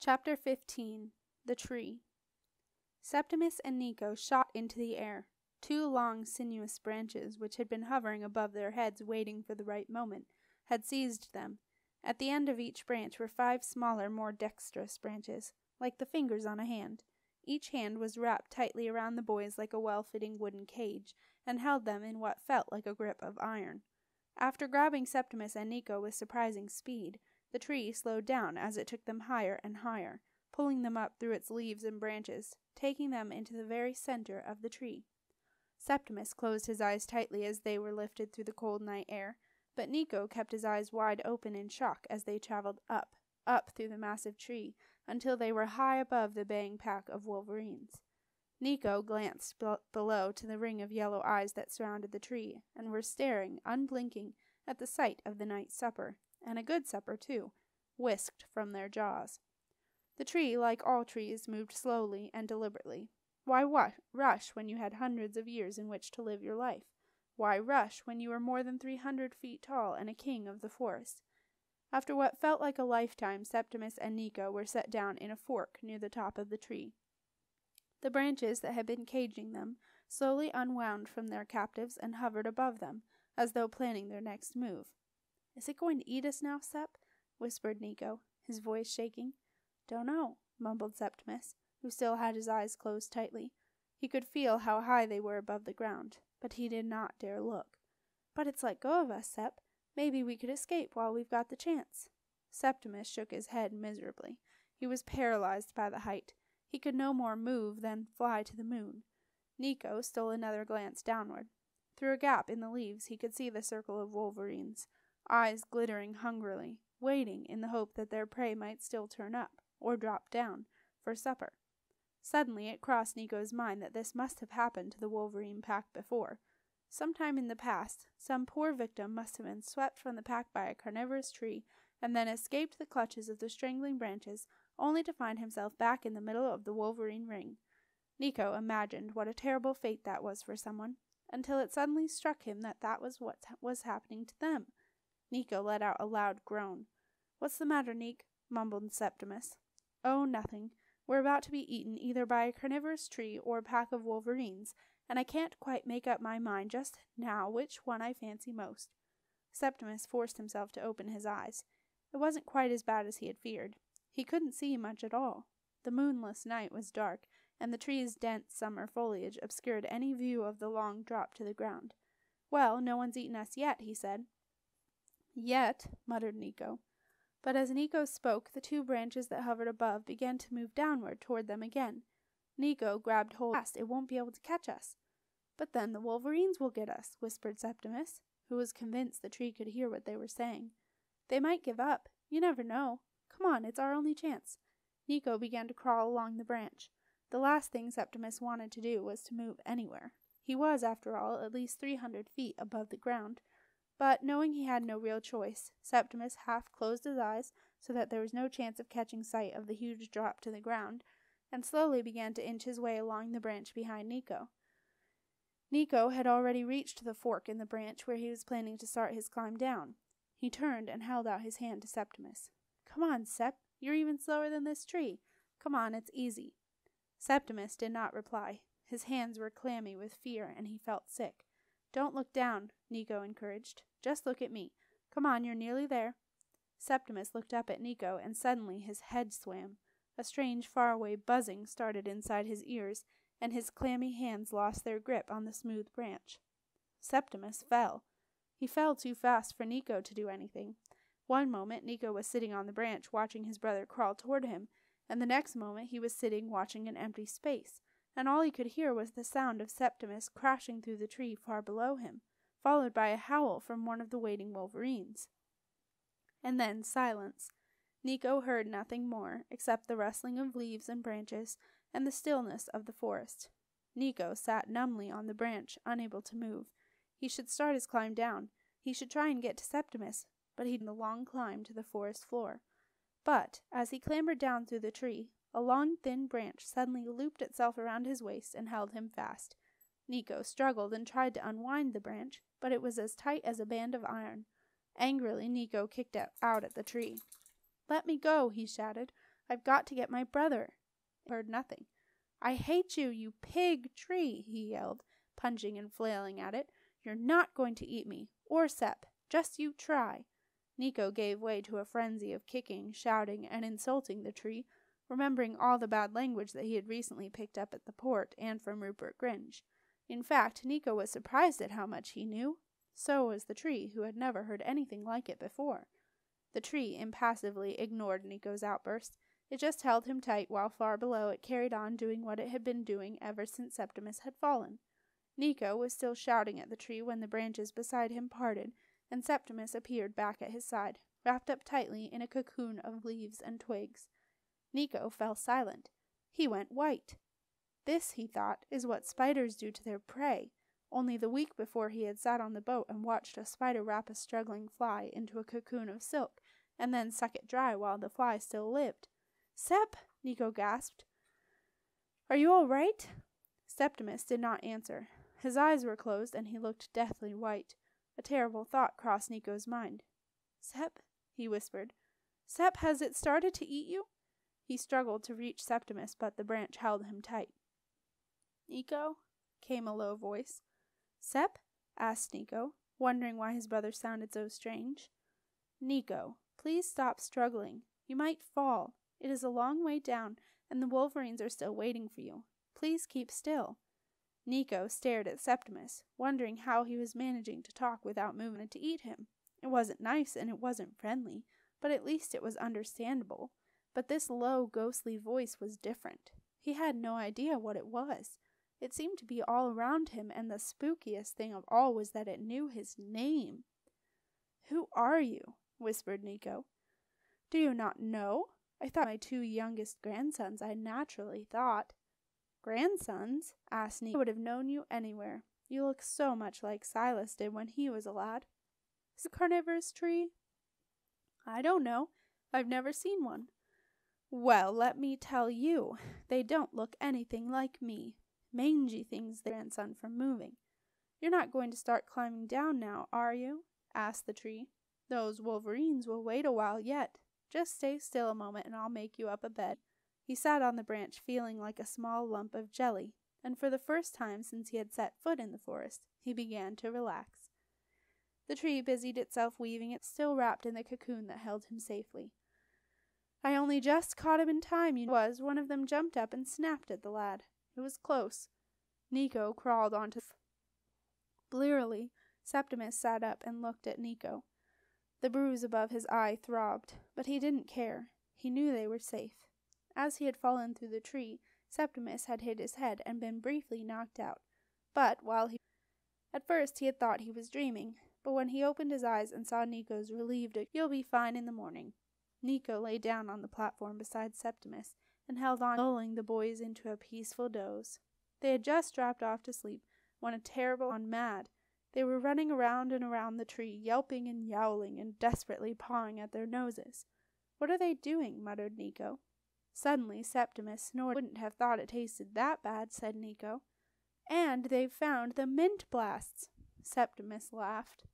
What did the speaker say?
Chapter 15. The Tree. Septimus and Nico shot into the air. Two long, sinuous branches, which had been hovering above their heads waiting for the right moment, had seized them. At the end of each branch were 5 smaller, more dexterous branches, like the fingers on a hand. Each hand was wrapped tightly around the boys like a well-fitting wooden cage, and held them in what felt like a grip of iron. After grabbing Septimus and Nico with surprising speed, the tree slowed down as it took them higher and higher, pulling them up through its leaves and branches, taking them into the very center of the tree. Septimus closed his eyes tightly as they were lifted through the cold night air, but Nico kept his eyes wide open in shock as they traveled up through the massive tree, until they were high above the baying pack of wolverines. Nico glanced below to the ring of yellow eyes that surrounded the tree, and were staring, unblinking, at the sight of the night's supper, and a good supper too, whisked from their jaws. The tree, like all trees, moved slowly and deliberately. Why rush when you had hundreds of years in which to live your life? Why rush when you were more than 300 feet tall and a king of the forest? After what felt like a lifetime, Septimus and Nico were set down in a fork near the top of the tree. The branches that had been caging them slowly unwound from their captives and hovered above them, as though planning their next move. "Is it going to eat us now, Sep?" whispered Nico, his voice shaking. "Dunno," mumbled Septimus, who still had his eyes closed tightly. He could feel how high they were above the ground, but he did not dare look. "But it's let go of us, Sep. Maybe we could escape while we've got the chance." Septimus shook his head miserably. He was paralyzed by the height. He could no more move than fly to the moon. Nico stole another glance downward. Through a gap in the leaves he could see the circle of wolverines, eyes glittering hungrily, waiting in the hope that their prey might still turn up, or drop down, for supper. Suddenly it crossed Nico's mind that this must have happened to the wolverine pack before. Sometime in the past, some poor victim must have been swept from the pack by a carnivorous tree, and then escaped the clutches of the strangling branches, only to find himself back in the middle of the wolverine ring. Nico imagined what a terrible fate that was for someone, until it suddenly struck him that that was what was happening to them. Nico let out a loud groan. "What's the matter, Nick?" mumbled Septimus. "Oh, nothing. We're about to be eaten either by a carnivorous tree or a pack of wolverines, and I can't quite make up my mind just now which one I fancy most." Septimus forced himself to open his eyes. It wasn't quite as bad as he had feared. He couldn't see much at all. The moonless night was dark, and the tree's dense summer foliage obscured any view of the long drop to the ground. "Well, no one's eaten us yet," he said. "Yet," muttered Nico. But as Nico spoke, the 2 branches that hovered above began to move downward toward them again. Nico grabbed hold fast. "It won't be able to catch us." "But then the wolverines will get us," whispered Septimus, who was convinced the tree could hear what they were saying. "They might give up. You never know. Come on, it's our only chance." Nico began to crawl along the branch. The last thing Septimus wanted to do was to move anywhere. He was, after all, at least 300 feet above the ground. But, knowing he had no real choice, Septimus half closed his eyes so that there was no chance of catching sight of the huge drop to the ground, and slowly began to inch his way along the branch behind Nico. Nico had already reached the fork in the branch where he was planning to start his climb down. He turned and held out his hand to Septimus. "Come on, Sep. You're even slower than this tree. Come on, it's easy." Septimus did not reply. His hands were clammy with fear, and he felt sick. "Don't look down," Nico encouraged. "Just look at me. Come on, you're nearly there." Septimus looked up at Nico, and suddenly his head swam. A strange faraway buzzing started inside his ears, and his clammy hands lost their grip on the smooth branch. Septimus fell. He fell too fast for Nico to do anything. One moment Nico was sitting on the branch watching his brother crawl toward him, and the next moment he was sitting watching an empty space, and all he could hear was the sound of Septimus crashing through the tree far below him, followed by a howl from one of the waiting wolverines. And then silence. Nico heard nothing more, except the rustling of leaves and branches, and the stillness of the forest. Nico sat numbly on the branch, unable to move. He should start his climb down. He should try and get to Septimus, but he'd the long climb to the forest floor. But, as he clambered down through the tree, a long thin branch suddenly looped itself around his waist and held him fast. Nico struggled and tried to unwind the branch, but it was as tight as a band of iron. Angrily, Nico kicked out at the tree. "Let me go," he shouted. I've got to get my brother. He heard nothing. I hate you, you pig tree, he yelled, punching and flailing at it. You're not going to eat me, or Sep. Just you try. Nico gave way to a frenzy of kicking, shouting, and insulting the tree, remembering all the bad language that he had recently picked up at the port and from Rupert Gringe. In fact, Nico was surprised at how much he knew. So was the tree, who had never heard anything like it before. The tree impassively ignored Nico's outburst. It just held him tight while far below it carried on doing what it had been doing ever since Septimus had fallen. Nico was still shouting at the tree when the branches beside him parted, and Septimus appeared back at his side, wrapped up tightly in a cocoon of leaves and twigs. Nico fell silent. He went white. This, he thought, is what spiders do to their prey. Only the week before he had sat on the boat and watched a spider wrap a struggling fly into a cocoon of silk, and then suck it dry while the fly still lived. "Sep!" Nico gasped. "Are you all right?" Septimus did not answer. His eyes were closed, and he looked deathly white. A terrible thought crossed Nico's mind. "Sep," he whispered. "Sep, has it started to eat you?" He struggled to reach Septimus, but the branch held him tight. "Nico?" came a low voice. "Sep?" asked Nico, wondering why his brother sounded so strange. "Nico, please stop struggling. You might fall. It is a long way down, and the wolverines are still waiting for you. Please keep still." Nico stared at Septimus, wondering how he was managing to talk without moving to eat him. It wasn't nice and it wasn't friendly, but at least it was understandable. But this low, ghostly voice was different. He had no idea what it was. It seemed to be all around him, and the spookiest thing of all was that it knew his name. "Who are you?" whispered Nico. "Do you not know? I thought my 2 youngest grandsons, I naturally thought." "Grandsons?" asked Nico. "I would have known you anywhere. You look so much like Silas did when he was a lad." "Is it a carnivorous tree?" "I don't know. I've never seen one." "Well, let me tell you, they don't look anything like me. Mangy things, the grandson from moving." "You're not going to start climbing down now, are you?" asked the tree. "Those wolverines will wait a while yet. Just stay still a moment and I'll make you up a bed." He sat on the branch feeling like a small lump of jelly, and for the first time since he had set foot in the forest, he began to relax. The tree busied itself weaving it, still wrapped in the cocoon that held him safely. "I only just caught him in time, one of them jumped up and snapped at the lad. It was close." Nico crawled onto the Blearily, Septimus sat up and looked at Nico. The bruise above his eye throbbed, but he didn't care. He knew they were safe. As he had fallen through the tree, Septimus had hit his head and been briefly knocked out. But at first he had thought he was dreaming, but when he opened his eyes and saw Nico's relieved, "You'll be fine in the morning." Nico lay down on the platform beside Septimus and held on, lulling the boys into a peaceful doze. They had just dropped off to sleep when a terrible gone mad. They were running around and around the tree, yelping and yowling and desperately pawing at their noses. "What are they doing?" muttered Nico. Suddenly Septimus snorted. "Wouldn't have thought it tasted that bad," said Nico. "And they've found the mint blasts." Septimus laughed.